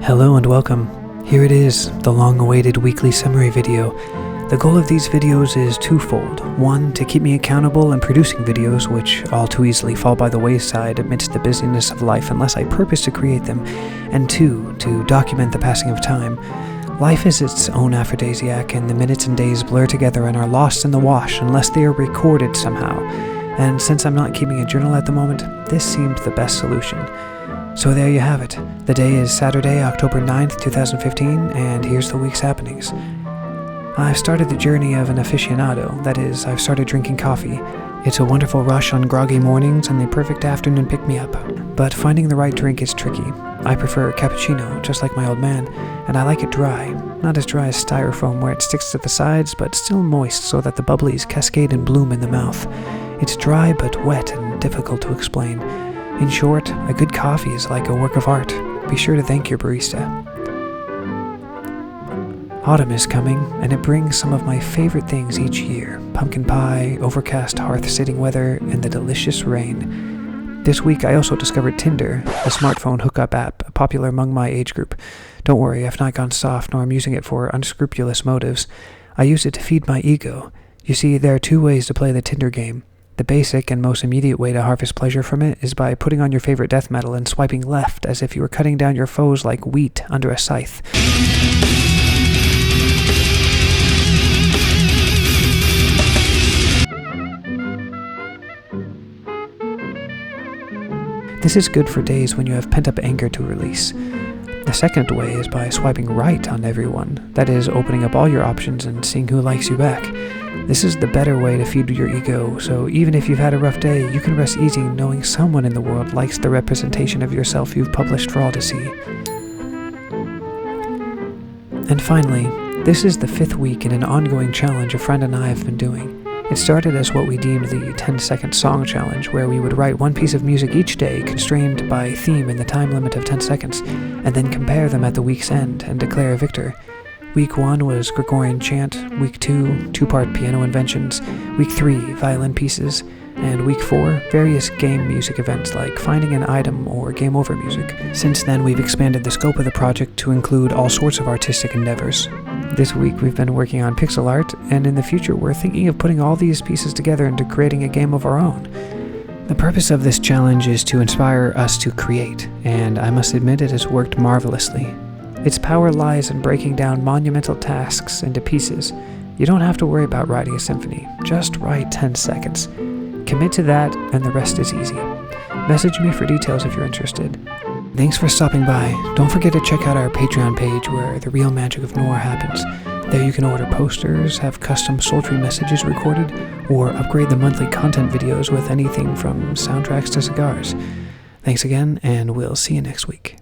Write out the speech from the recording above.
Hello and welcome. Here it is, the long-awaited weekly summary video. The goal of these videos is twofold. One, to keep me accountable in producing videos, which all too easily fall by the wayside amidst the busyness of life unless I purpose to create them. And two, to document the passing of time. Life is its own aphrodisiac, and the minutes and days blur together and are lost in the wash unless they are recorded somehow. And since I'm not keeping a journal at the moment, this seemed the best solution. So there you have it. The day is Saturday, October 9th, 2015, and here's the week's happenings. I've started the journey of an aficionado, that is, I've started drinking coffee. It's a wonderful rush on groggy mornings and the perfect afternoon pick-me-up. But finding the right drink is tricky. I prefer cappuccino, just like my old man, and I like it dry. Not as dry as styrofoam where it sticks to the sides, but still moist so that the bubblies cascade and bloom in the mouth. It's dry but wet and difficult to explain. In short, a good coffee is like a work of art. Be sure to thank your barista. Autumn is coming, and it brings some of my favorite things each year. Pumpkin pie, overcast hearth-sitting weather, and the delicious rain. This week I also discovered Tinder, a smartphone hookup app popular among my age group. Don't worry, I've not gone soft, nor am using it for unscrupulous motives. I use it to feed my ego. You see, there are two ways to play the Tinder game. The basic and most immediate way to harvest pleasure from it is by putting on your favorite death metal and swiping left as if you were cutting down your foes like wheat under a scythe. This is good for days when you have pent-up anger to release. The second way is by swiping right on everyone, that is, opening up all your options and seeing who likes you back. This is the better way to feed your ego, so even if you've had a rough day, you can rest easy knowing someone in the world likes the representation of yourself you've published for all to see. And finally, this is the 5th week in an ongoing challenge a friend and I have been doing. It started as what we deemed the 10-second song challenge, where we would write one piece of music each day constrained by theme in the time limit of 10 seconds, and then compare them at the week's end and declare a victor. Week 1 was Gregorian chant, Week 2, 2-part piano inventions, Week 3, violin pieces, and Week 4, various game music events like finding an item or game over music. Since then, we've expanded the scope of the project to include all sorts of artistic endeavors. This week, we've been working on pixel art, and in the future, we're thinking of putting all these pieces together into creating a game of our own. The purpose of this challenge is to inspire us to create, and I must admit it has worked marvelously. Its power lies in breaking down monumental tasks into pieces. You don't have to worry about writing a symphony. Just write 10 seconds. Commit to that, and the rest is easy. Message me for details if you're interested. Thanks for stopping by. Don't forget to check out our Patreon page where the real magic of noir happens. There you can order posters, have custom sultry messages recorded, or upgrade the monthly content videos with anything from soundtracks to cigars. Thanks again, and we'll see you next week.